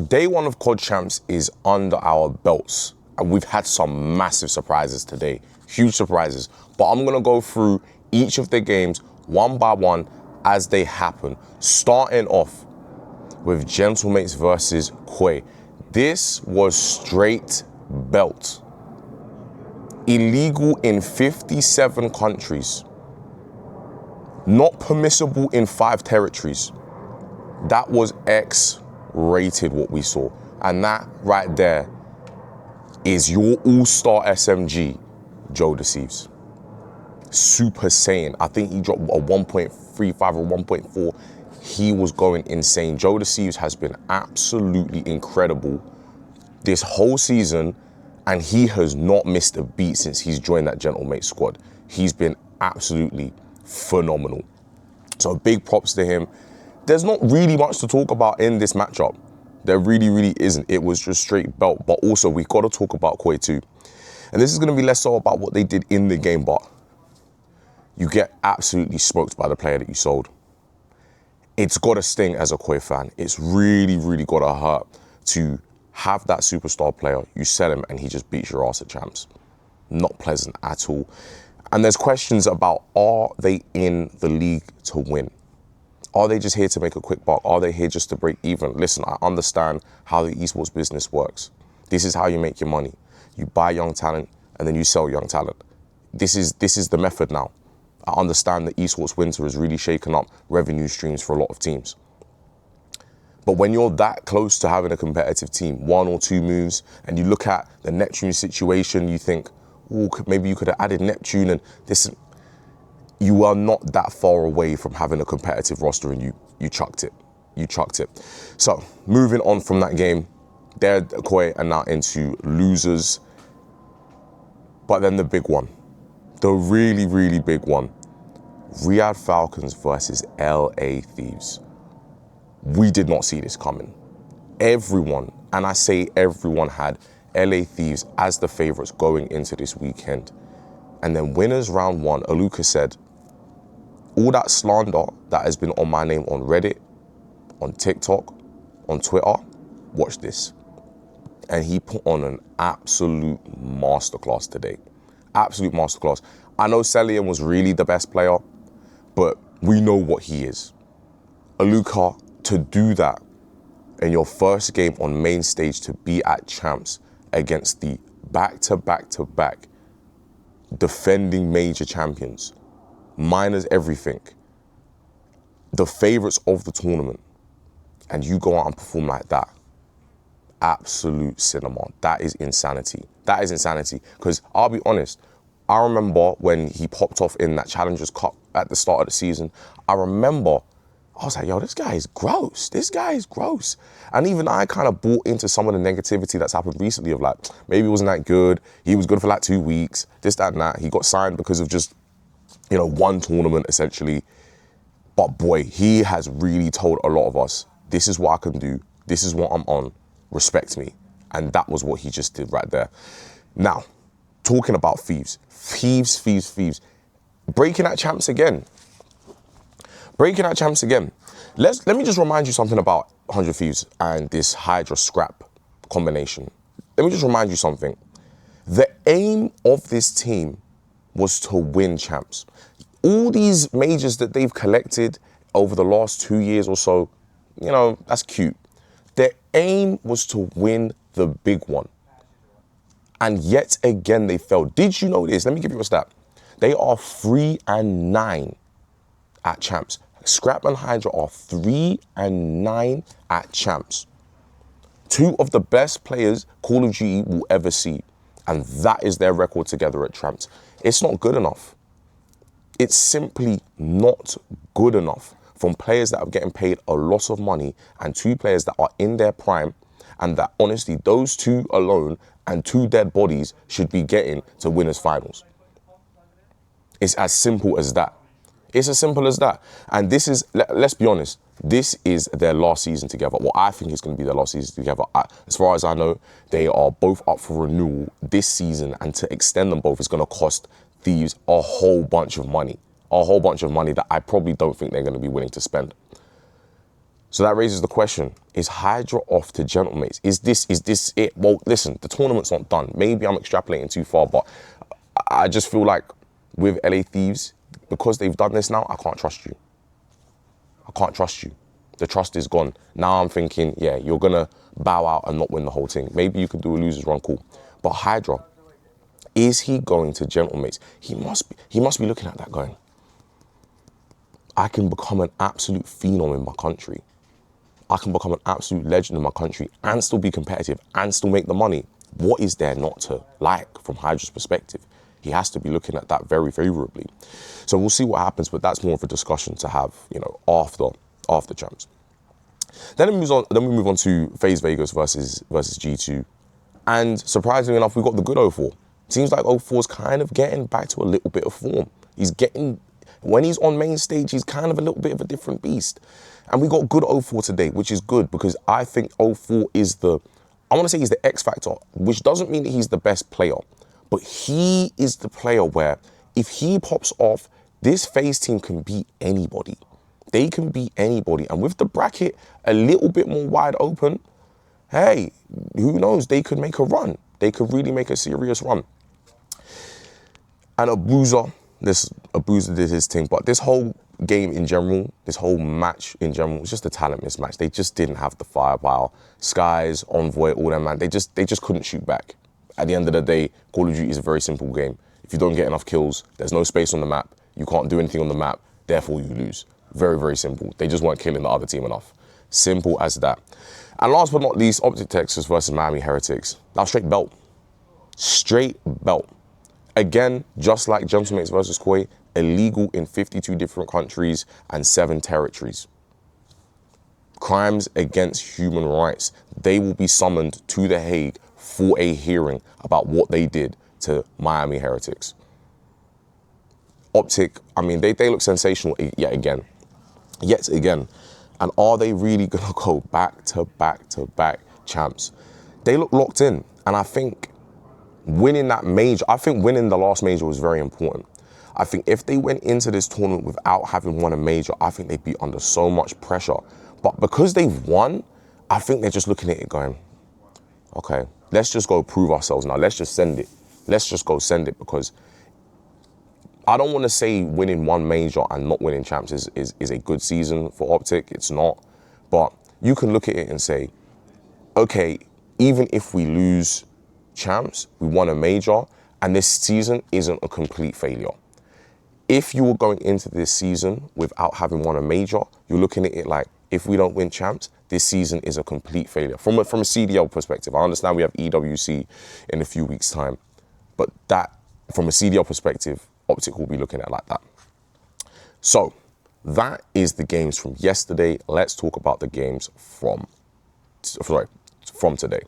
Day one of COD Champs is under our belts, and we've had some massive surprises today, huge surprises. But I'm gonna go through each of the games one by one as they happen, starting off with Gentlemates versus Quay. This was straight belt. Illegal in 57 countries. Not permissible in 5 territories. That was X-rated what we saw. And that right there is your all-star SMG, Joe Deceives. Super Saiyan. I think he dropped a 1.35 or 1.4. He was going insane. Joe Deceives has been absolutely incredible this whole season, and he has not missed a beat since he's joined that Gentlemate squad. He's been absolutely phenomenal. So big props to him. There's not really much to talk about in this matchup. There really isn't. It was just straight belt. But also, we've got to talk about Quay too. And this is going to be less so about what they did in the game, but you get absolutely smoked by the player that you sold. It's got to sting as a Quay fan. It's really got to hurt to have that superstar player, you sell him, and he just beats your ass at Champs. Not pleasant at all. And there's questions about, are they in the league to win? Are they just here to make a quick buck? Are they here just to break even? Listen, I understand how the esports business works. This is how you make your money. You buy young talent and then you sell young talent. This is the method now. I understand that esports winter has really shaken up revenue streams for a lot of teams. But when you're that close to having a competitive team, 1 or 2 moves, and you look at the Neptune situation, you think, oh, maybe you could have added Neptune and this. You are not that far away from having a competitive roster, and you chucked it. You chucked it. So moving on from that game, they're Quay and now into losers. But then the big one, the really big one, Riyadh Falcons versus LA Thieves. We did not see this coming. Everyone, and I say everyone, had LA Thieves as the favorites going into this weekend. And then winners round 1, Aluka said, all that slander that has been on my name on Reddit, on TikTok, on Twitter, watch this. And he put on an absolute masterclass today. Absolute masterclass. I know Celian was really the best player, but we know what he is. Aluka, to do that in your first game on main stage, to be at Champs against the back-to-back defending major champions, minus everything, the favorites of the tournament, and you go out and perform like that, absolute cinema. That is insanity. That is insanity. Because I'll be honest, I remember when he popped off in that Challengers Cup at the start of the season, I was like, yo, this guy is gross. This guy is gross. And even I kind of bought into some of the negativity that's happened recently of like, maybe he wasn't that good. He was good for like 2 weeks, this, that, and that. He got signed because of just, one tournament essentially. But boy, he has really told a lot of us, this is what I can do. This is what I'm on. Respect me. And that was what he just did right there. Now, talking about Thieves. Thieves. Breaking at Champs again. Let me just remind you something about 100 Thieves and this Hydra Scrap combination. Let me just remind you something. The aim of this team was to win Champs. All these majors that they've collected over the last 2 years or so, that's cute. Their aim was to win the big one. And yet again, they failed. Did you know this? Let me give you a stat. They are 3-9 at Champs. Scrap and Hydra are 3-9 at Champs. 2 of the best players Call of Duty will ever see. And that is their record together at Champs. It's not good enough. It's simply not good enough from players that are getting paid a lot of money and 2 players that are in their prime, and that honestly, those 2 alone and 2 dead bodies should be getting to winners finals. It's as simple as that. It's as simple as that. And this is, let's be honest, this is their last season together. Well, I think it's going to be their last season together. As far as I know, they are both up for renewal this season, and to extend them both is going to cost Thieves a whole bunch of money. A whole bunch of money that I probably don't think they're going to be willing to spend. So that raises the question, is Hydra off to Gentlemates? Is this it? Well, listen, the tournament's not done. Maybe I'm extrapolating too far, but I just feel like with LA Thieves, because they've done this now, I can't trust you. I can't trust you. The trust is gone. Now I'm thinking, yeah, you're going to bow out and not win the whole thing. Maybe you can do a loser's run, cool. But Hydra, is he going to Gentlemates? He must be looking at that going, I can become an absolute phenom in my country. I can become an absolute legend in my country and still be competitive and still make the money. What is there not to like from Hydra's perspective? He has to be looking at that very favorably. So we'll see what happens, but that's more of a discussion to have, after Champs. Then we move on to FaZe Vegas versus G2. And surprisingly enough, we got the good 0-4. Seems like 0-4's kind of getting back to a little bit of form. When he's on main stage, he's kind of a little bit of a different beast. And we got good 0-4 today, which is good because I think 0-4 is I want to say he's the X factor, which doesn't mean that he's the best player, but he is the player where if he pops off, this FaZe team can beat anybody. They can beat anybody. And with the bracket a little bit more wide open, hey, who knows? They could make a run. They could really make a serious run. And Abuza did his thing, but this whole game in general, this whole match in general, was just a talent mismatch. They just didn't have the firepower. Skies, Envoy, all them, man, they just couldn't shoot back. At the end of the day, Call of Duty is a very simple game. If you don't get enough kills, there's no space on the map, you can't do anything on the map, therefore you lose. Very, very simple. They just weren't killing the other team enough. Simple as that. And last but not least, Optic Texas versus Miami Heretics. That was straight belt. Straight belt. Again, just like Gentlemates versus Koi, illegal in 52 different countries and 7 territories. Crimes against human rights. They will be summoned to The Hague for a hearing about what they did to Miami Heretics. Optic, I mean, they look sensational yet again. And are they really going to go back to back champs? They look locked in. And I think winning the last major was very important. I think if they went into this tournament without having won a major, I think they'd be under so much pressure. But because they've won, I think they're just looking at it going, okay, let's just go prove ourselves now. Let's just send it. Let's just go send it, because I don't want to say winning one major and not winning champs is a good season for Optic. It's not. But you can look at it and say, okay, even if we lose champs, we won a major, and this season isn't a complete failure. If you were going into this season without having won a major, you're looking at it like, if we don't win champs, this season is a complete failure. From a CDL perspective, I understand we have EWC in a few weeks' time, but that, from a CDL perspective, Optic will be looking at it like that. So that is the games from yesterday. Let's talk about the games from today.